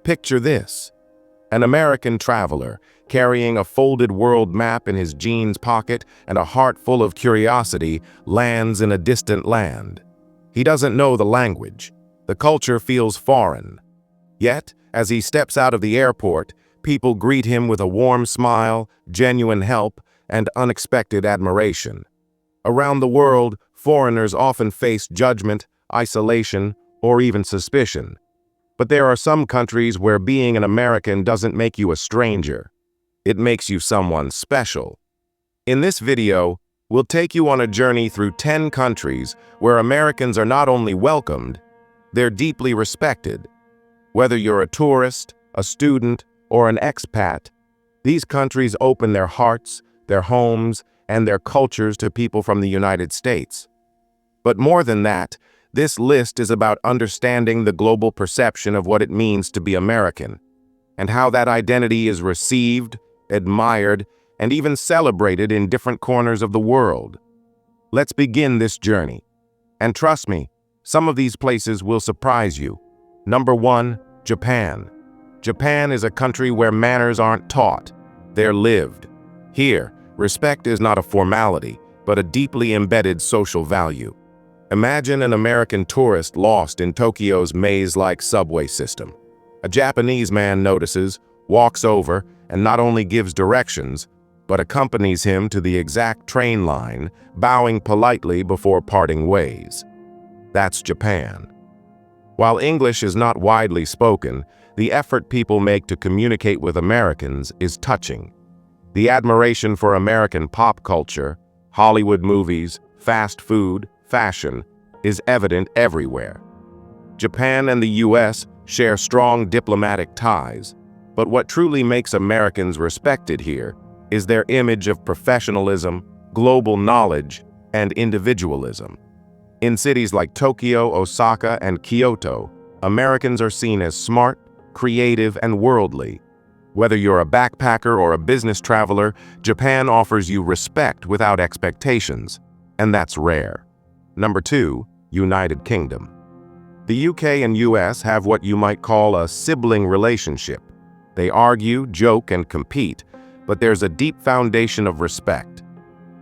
Picture this: an American traveler carrying a folded world map in his jeans pocket and a heart full of curiosity lands in a distant land. He doesn't know the language. The culture feels foreign. Yet, as he steps out of the airport, people greet him with a warm smile, genuine help, and unexpected admiration. Around the world, foreigners often face judgment, isolation, or even suspicion. But there are some countries where being an American doesn't make you a stranger. It makes you someone special. In this video, we'll take you on a journey through 10 countries where Americans are not only welcomed, they're deeply respected. Whether you're a tourist, a student, or an expat, these countries open their hearts, their homes, and their cultures to people from the United States. But more than that, this list is about understanding the global perception of what it means to be American, and how that identity is received, admired, and even celebrated in different corners of the world. Let's begin this journey. And trust me, some of these places will surprise you. Number 1, Japan. Japan is a country where manners aren't taught, they're lived. Here, respect is not a formality, but a deeply embedded social value. Imagine an American tourist lost in Tokyo's maze-like subway system. A Japanese man notices, walks over, and not only gives directions, but accompanies him to the exact train line, bowing politely before parting ways. That's Japan. While English is not widely spoken, the effort people make to communicate with Americans is touching. The admiration for American pop culture, Hollywood movies, fast food, fashion, is evident everywhere. Japan and the US share strong diplomatic ties, but what truly makes Americans respected here is their image of professionalism, global knowledge, and individualism. In cities like Tokyo, Osaka, and Kyoto, Americans are seen as smart, creative, and worldly. Whether you're a backpacker or a business traveler, Japan offers you respect without expectations, and that's rare. Number 2, United Kingdom. The UK and US have what you might call a sibling relationship. They argue, joke, and compete, but there's a deep foundation of respect.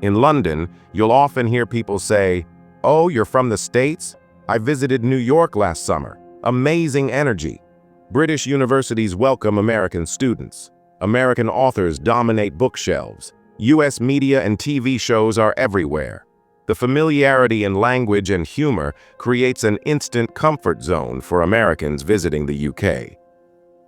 In London, you'll often hear people say, "Oh, you're from the States? I visited New York last summer. Amazing energy." British universities welcome American students. American authors dominate bookshelves. US media and TV shows are everywhere. The familiarity in language and humor creates an instant comfort zone for Americans visiting the UK.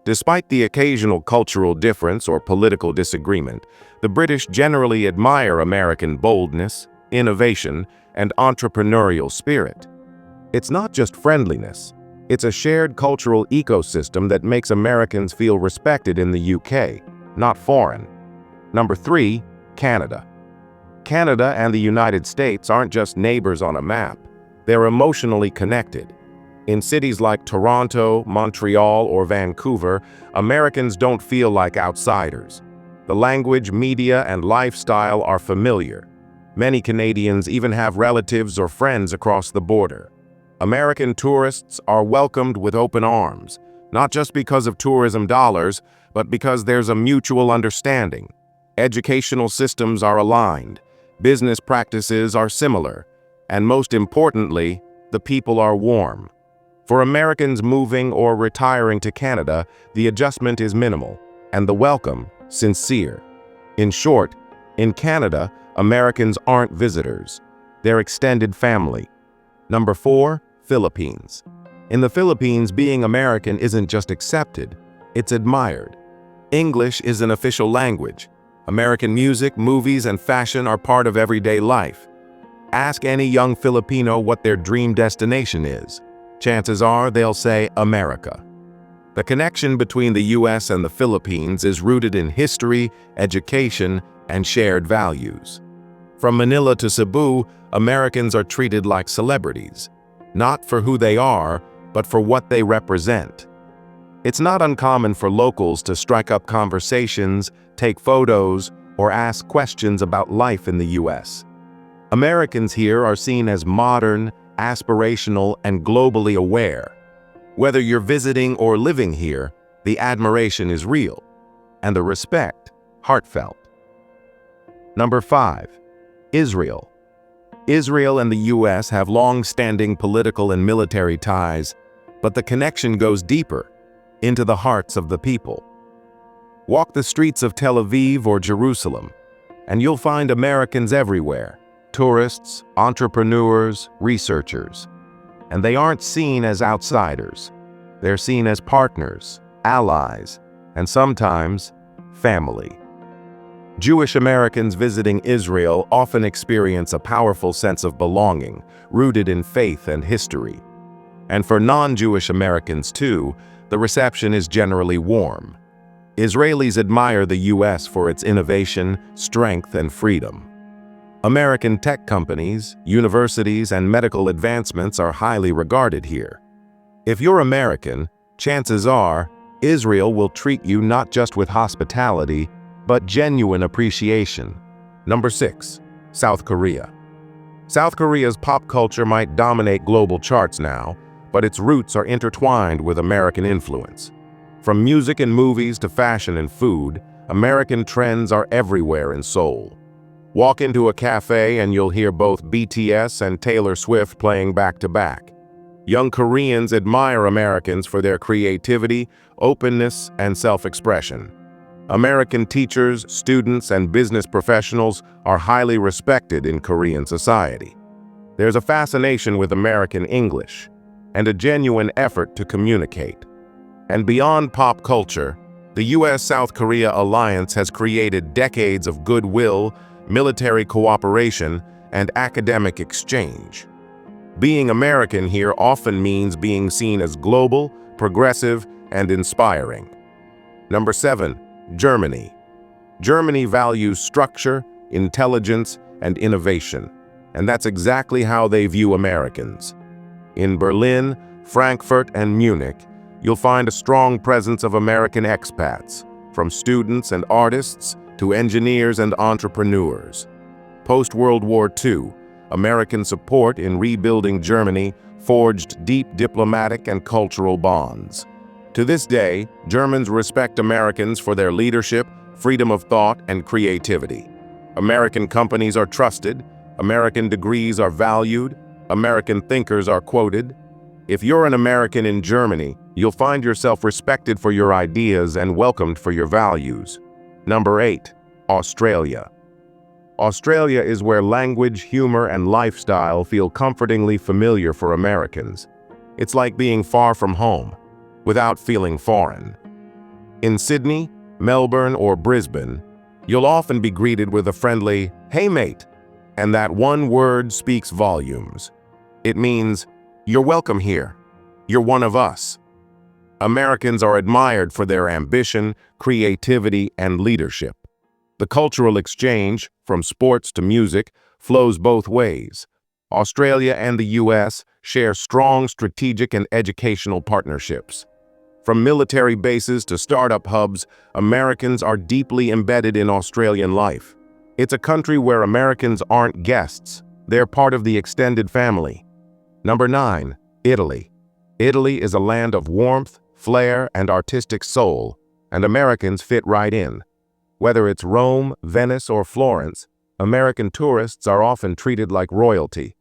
Despite the occasional cultural difference or political disagreement, the British generally admire American boldness, innovation, and entrepreneurial spirit. It's not just friendliness. It's a shared cultural ecosystem that makes Americans feel respected in the UK, not foreign. Number 3, Canada. Canada and the United States aren't just neighbors on a map. They're emotionally connected. In cities like Toronto, Montreal, or Vancouver, Americans don't feel like outsiders. The language, media, and lifestyle are familiar. Many Canadians even have relatives or friends across the border. American tourists are welcomed with open arms, not just because of tourism dollars, but because there's a mutual understanding. Educational systems are aligned, business practices are similar, and most importantly, the people are warm. For Americans moving or retiring to Canada, the adjustment is minimal, and the welcome sincere. In short, in Canada, Americans aren't visitors. They're extended family. Number 4, Philippines. In the Philippines, being American isn't just accepted, it's admired. English is an official language. American music, movies, and fashion are part of everyday life. Ask any young Filipino what their dream destination is. Chances are they'll say America. The connection between the US and the Philippines is rooted in history, education, and shared values. From Manila to Cebu, Americans are treated like celebrities, not for who they are, but for what they represent. It's not uncommon for locals to strike up conversations, take photos, or ask questions about life in the US. Americans here are seen as modern, aspirational, and globally aware. Whether you're visiting or living here, The admiration is real, and the respect heartfelt. Number 5. Israel. Israel and the U.S. have long-standing political and military ties, but the connection goes deeper, into the hearts of the people. Walk the streets of Tel Aviv or Jerusalem, and you'll find Americans everywhere, tourists, entrepreneurs, researchers. And they aren't seen as outsiders. They're seen as partners, allies, and sometimes family. Jewish Americans visiting Israel often experience a powerful sense of belonging, rooted in faith and history. And for non-Jewish Americans too, the reception is generally warm. Israelis admire the U.S. for its innovation, strength, and freedom. American tech companies, universities, and medical advancements are highly regarded here. If you're American, chances are Israel will treat you not just with hospitality, but genuine appreciation. Number 6. South Korea. South Korea's pop culture might dominate global charts now, but its roots are intertwined with American influence. From music and movies to fashion and food, American trends are everywhere in Seoul. Walk into a cafe and you'll hear both BTS and Taylor Swift playing back-to-back. Young Koreans admire Americans for their creativity, openness, and self-expression. American teachers, students, and business professionals are highly respected in Korean society. There's a fascination with American English and a genuine effort to communicate. And beyond pop culture, the U.S.-South Korea alliance has created decades of goodwill, military cooperation, and academic exchange. Being American here often means being seen as global, progressive, and inspiring. Number 7. Germany. Germany values structure, intelligence, and innovation, and that's exactly how they view Americans. In Berlin, Frankfurt, and Munich, you'll find a strong presence of American expats, from students and artists to engineers and entrepreneurs. Post-World War II, American support in rebuilding Germany forged deep diplomatic and cultural bonds. To this day, Germans respect Americans for their leadership, freedom of thought, and creativity. American companies are trusted, American degrees are valued, American thinkers are quoted. If you're an American in Germany, you'll find yourself respected for your ideas and welcomed for your values. Number 8. Australia. Australia is where language, humor, and lifestyle feel comfortingly familiar for Americans. It's like being far from home, without feeling foreign. In Sydney, Melbourne, or Brisbane, you'll often be greeted with a friendly, "Hey mate," and that one word speaks volumes. It means, "You're welcome here. You're one of us." Americans are admired for their ambition, creativity, and leadership. The cultural exchange, from sports to music, flows both ways. Australia and the U.S. share strong strategic and educational partnerships. From military bases to startup hubs, Americans are deeply embedded in Australian life. It's a country where Americans aren't guests, they're part of the extended family. Number 9. Italy. Italy is a land of warmth, flair, and artistic soul, and Americans fit right in. Whether it's Rome, Venice, or Florence, American tourists are often treated like royalty.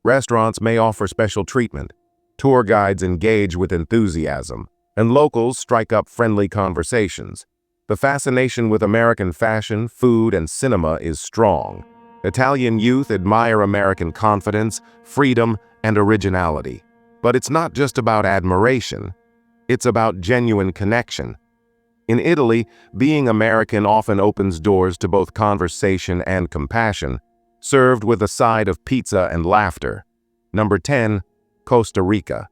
Restaurants may offer special treatment, tour guides engage with enthusiasm, and locals strike up friendly conversations. The fascination with American fashion, food, and cinema is strong. Italian youth admire American confidence, freedom, and originality. But it's not just about admiration. It's about genuine connection. In Italy, being American often opens doors to both conversation and compassion, served with a side of pizza and laughter. Number 10. Costa Rica.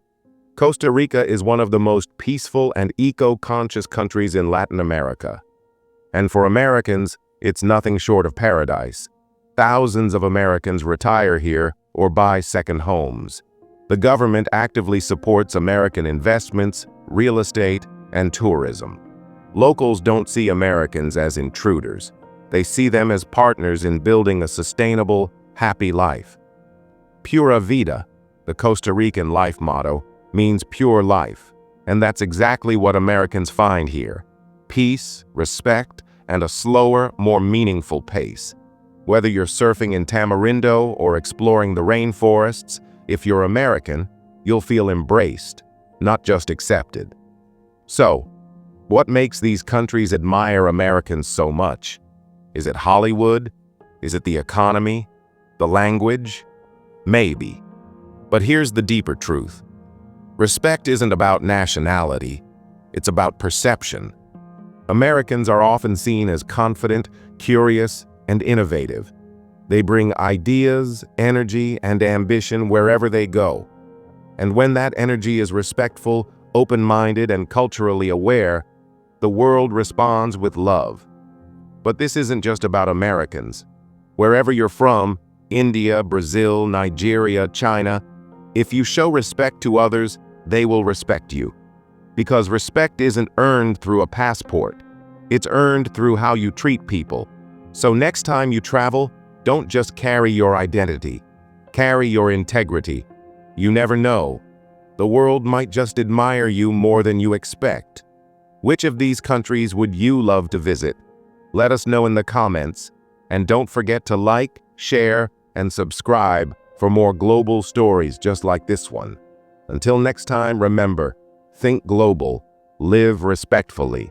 Costa Rica is one of the most peaceful and eco-conscious countries in Latin America. And for Americans, it's nothing short of paradise. Thousands of Americans retire here or buy second homes. The government actively supports American investments, real estate, and tourism. Locals don't see Americans as intruders. They see them as partners in building a sustainable, happy life. Pura Vida, the Costa Rican life motto, means pure life. And that's exactly what Americans find here: peace, respect, and a slower, more meaningful pace. Whether you're surfing in Tamarindo or exploring the rainforests, if you're American, you'll feel embraced, not just accepted. So, what makes these countries admire Americans so much? Is it Hollywood? Is it the economy? The language? Maybe. But here's the deeper truth. Respect isn't about nationality, it's about perception. Americans are often seen as confident, curious, and innovative. They bring ideas, energy, and ambition wherever they go. And when that energy is respectful, open-minded, and culturally aware, the world responds with love. But this isn't just about Americans. Wherever you're from, India, Brazil, Nigeria, China, if you show respect to others, they will respect you. Because respect isn't earned through a passport. It's earned through how you treat people. So next time you travel, don't just carry your identity. Carry your integrity. You never know. The world might just admire you more than you expect. Which of these countries would you love to visit? Let us know in the comments. And don't forget to like, share, and subscribe for more global stories just like this one. Until next time, remember, think global, live respectfully.